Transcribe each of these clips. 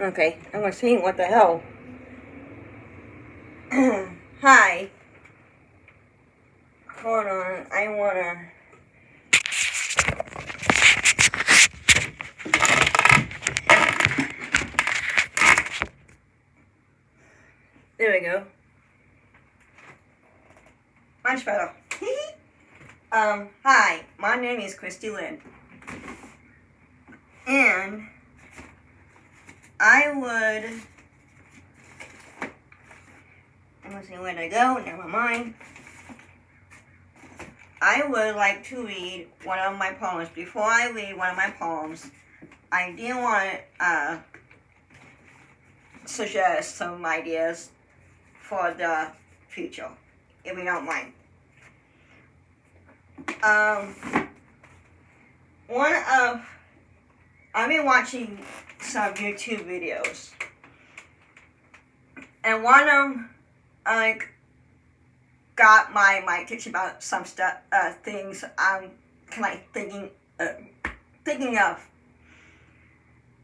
Okay, I'm gonna sing. What the hell? Hi. Hold on. I wanna. There we go. Much better. Hi. My name is Christy Lynn. And I would. I'm gonna see where to go. Never mind. I would like to read one of my poems. Before I read one of my poems, I do want to suggest some ideas for the future, if you don't mind. I've been watching some YouTube videos, and one of them, got my attention about some stuff, things I'm kind of thinking of,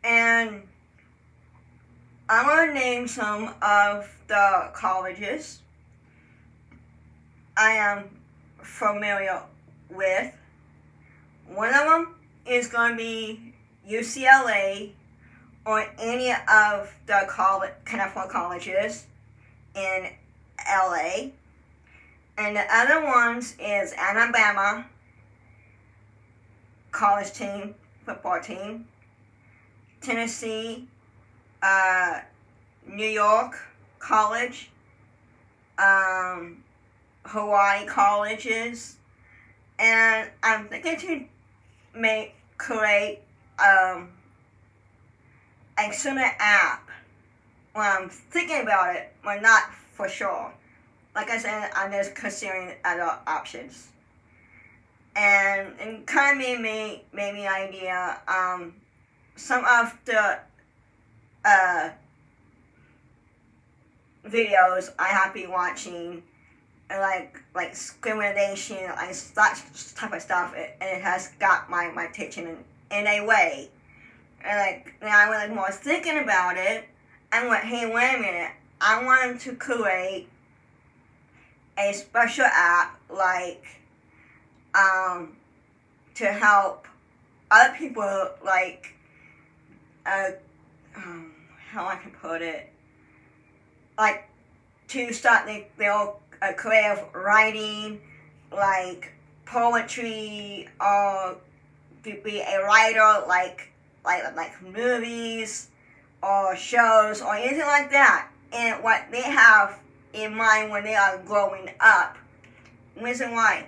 and I'm gonna name some of the colleges I am familiar with. One of them is gonna be UCLA or any of the California colleges in LA. And the other ones is Alabama college team, football team, Tennessee, New York college, Hawaii colleges, and I'm thinking to create a similar app. When I'm thinking about it, but not for sure. Like I said, I'm just considering other options. And it kind of made me idea, some of the videos I have been watching, like discrimination, that type of stuff, and it has got my attention in a way. And now when I was thinking about it, I went, hey, wait a minute, I wanted to create a special app, to help other people, how I can put it, to start their creative writing, poetry, or to be a writer, like movies or shows or anything like that, and what they have in mind when they are growing up. Reason why,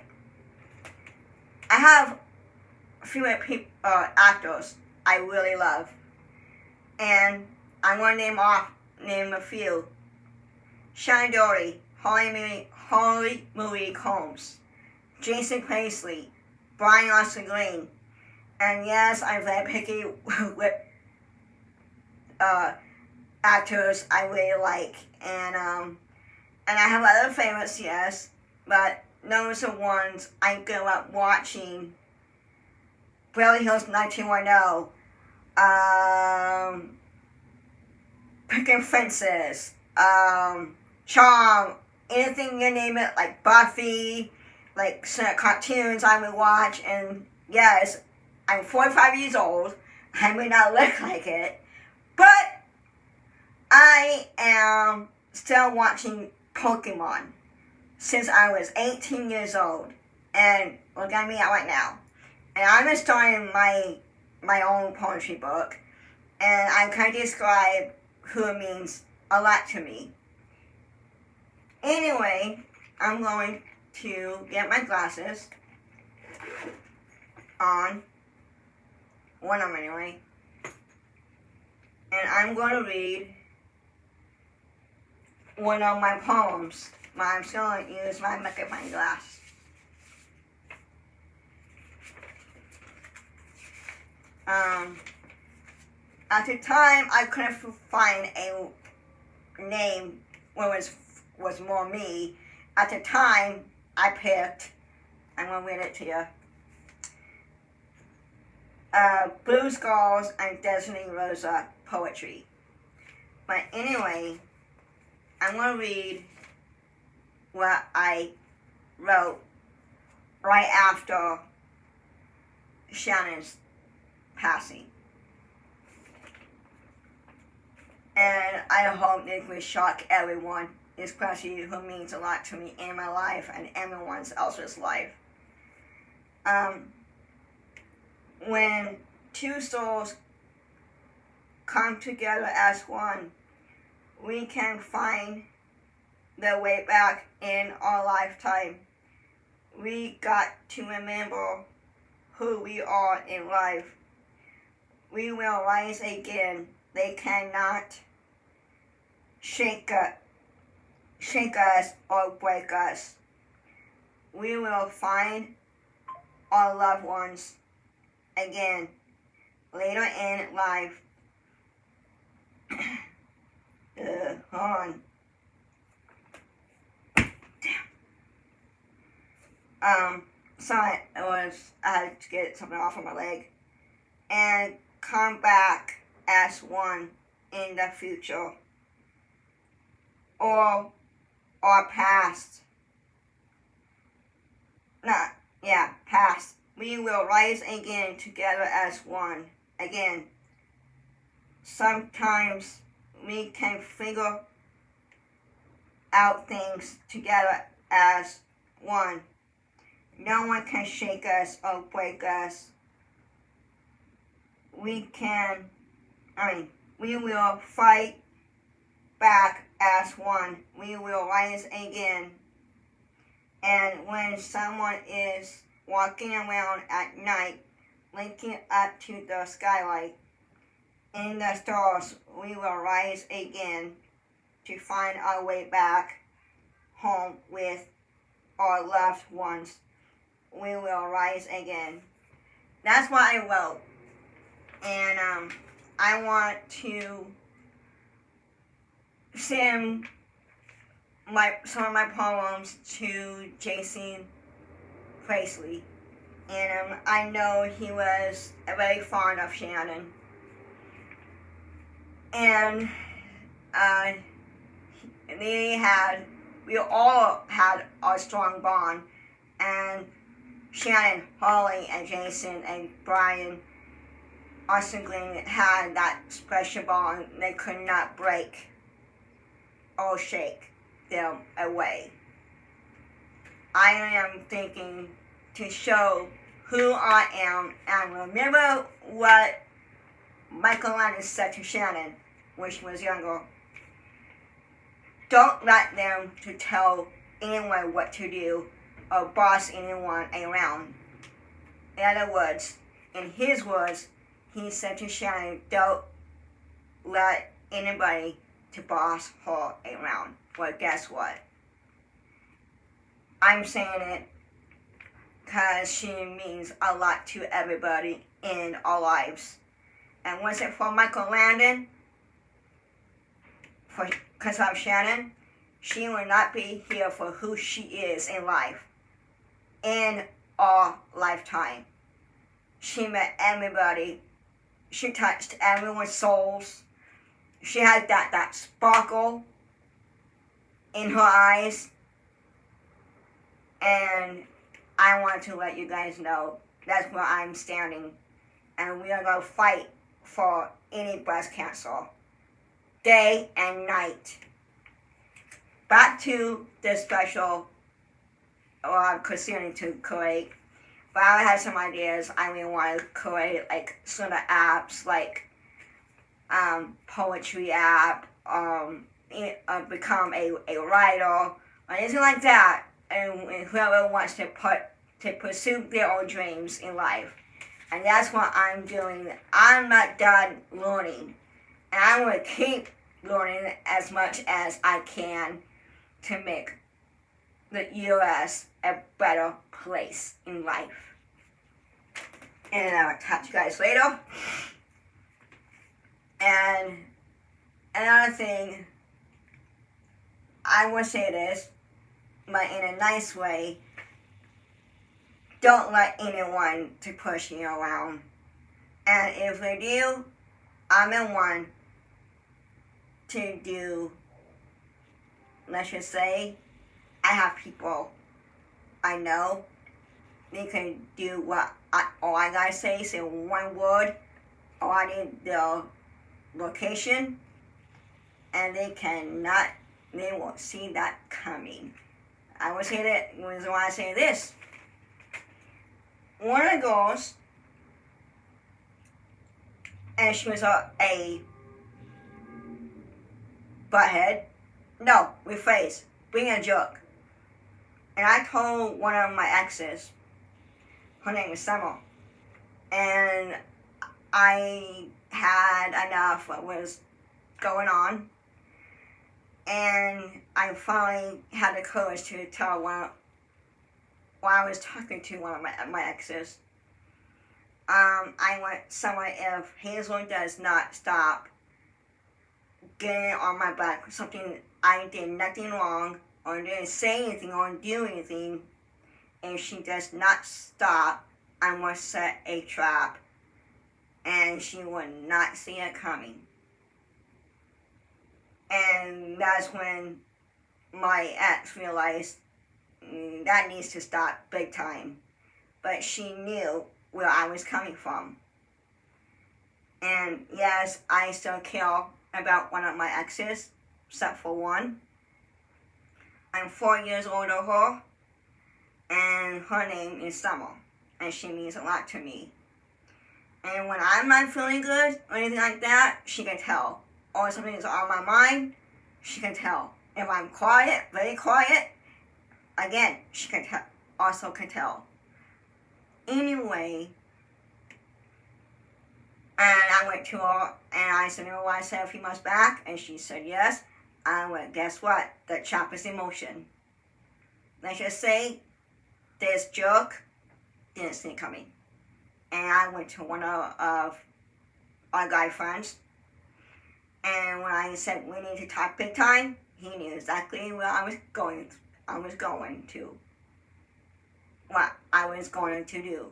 I have a few actors I really love, and I'm going to name a few. Sharon Doherty, Holly Marie Combs, Jason Paisley, Brian Austin Green, and yes, I'm very picky with actors I really like, and I have other favorites, yes, but those are ones I grew up watching. Beverly Hills 90210, Picking Fences, Charm, anything you name it, like Buffy, some cartoons I would watch. And yes, I'm 45 years old. I may not look like it, but I am still watching Pokemon since I was 18 years old. And look at me right now. And I'm starting my own poetry book, and I kind of describe who it means a lot to me. Anyway, I'm going to get my glasses on, one of them anyway, and I'm going to read one of my poems. I'm still going to use my magnifying glass. At the time, I couldn't find a name where it was more me. At the time, I picked, I'm going to read it to you, Blue Skulls and Destiny Rosa poetry. But anyway, I'm going to read what I wrote right after Shannon's passing. And I hope it will shock everyone, especially who means a lot to me in my life and everyone else's life. When two souls come together as one, we can find the way back in our lifetime. We got to remember who we are in life. We will rise again. They cannot shake us or break us. We will find our loved ones again later in life. Hold on. Sorry, I had to get something off of my leg. And come back as one in the future. Or past. Past. We will rise again together as one. Again. Sometimes we can figure out things together as one. No one can shake us or break us. We will fight back as one. We will rise again. And when someone is walking around at night, looking up to the skylight, in the stars, we will rise again to find our way back home with our loved ones. We will rise again. That's what I wrote. And I want to send some of my poems to Jason Priestley. And I know he was very fond of Shannon. And we all had a strong bond. And Shannon, Holly, and Jason, and Brian Austin Green had that special bond they could not break or shake them away. I am thinking to show who I am and remember what Michael Landon said to Shannon when she was younger. Don't let them to tell anyone what to do or boss anyone around. In other words, in his words, he said to Shannon, don't let anybody to boss her around. Well, guess what? I'm saying it because she means a lot to everybody in our lives. And was it for Michael Landon? Because of Shannon, she will not be here for who she is in life, in our lifetime. She met everybody. She touched everyone's souls. She had that sparkle in her eyes. And I want to let you guys know that's where I'm standing. And we are going to fight for any breast cancer, day and night. Back to the special concerning to create. But I have some ideas. I really want to create like sort of apps like poetry app, become a writer, or anything like that. And whoever wants to pursue their own dreams in life. And that's what I'm doing. I'm not done learning. And I'm going to keep learning as much as I can to make the U.S. a better place in life. And I'll talk to you guys later. And another thing, I will say this, but in a nice way, don't let anyone to push you around. And if they do, I'm in one. to do, let's just say, I have people I know, they can do all I gotta say one word, or I need the location, and they won't see that coming. I would say that, the reason why I say this, one of the girls, and she was a butthead, no, rephrase, being a jerk. And I told one of my exes, her name is Summer, and I had enough of what was going on, and I finally had the courage to tell while I was talking to one of my exes, I went somewhere, if Hazel does not stop getting on my back for something I did nothing wrong, or didn't say anything, or do anything, and she does not stop, I must set a trap, and she will not see it coming. And that's when my ex realized that needs to stop big time. But she knew where I was coming from. And yes, I still care about one of my exes, except for one. I'm 4 years older than her, and her name is Summer, and she means a lot to me. And when I'm not feeling good or anything like that, she can tell. Or something is on my mind, she can tell. If I'm quiet, very quiet, again, she can also tell. Anyway, and I went to her and I said, you know what I said a few months back? And she said yes. I went, guess what? The trap is in motion. Let's just say this jerk didn't see it coming. And I went to one of our guy friends. And when I said we need to talk big time, he knew exactly where I was going to. What I was going to do.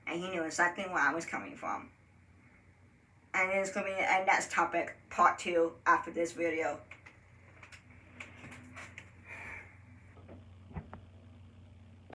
And he knew exactly where I was coming from. And it's going to be a next topic, part 2, after this video.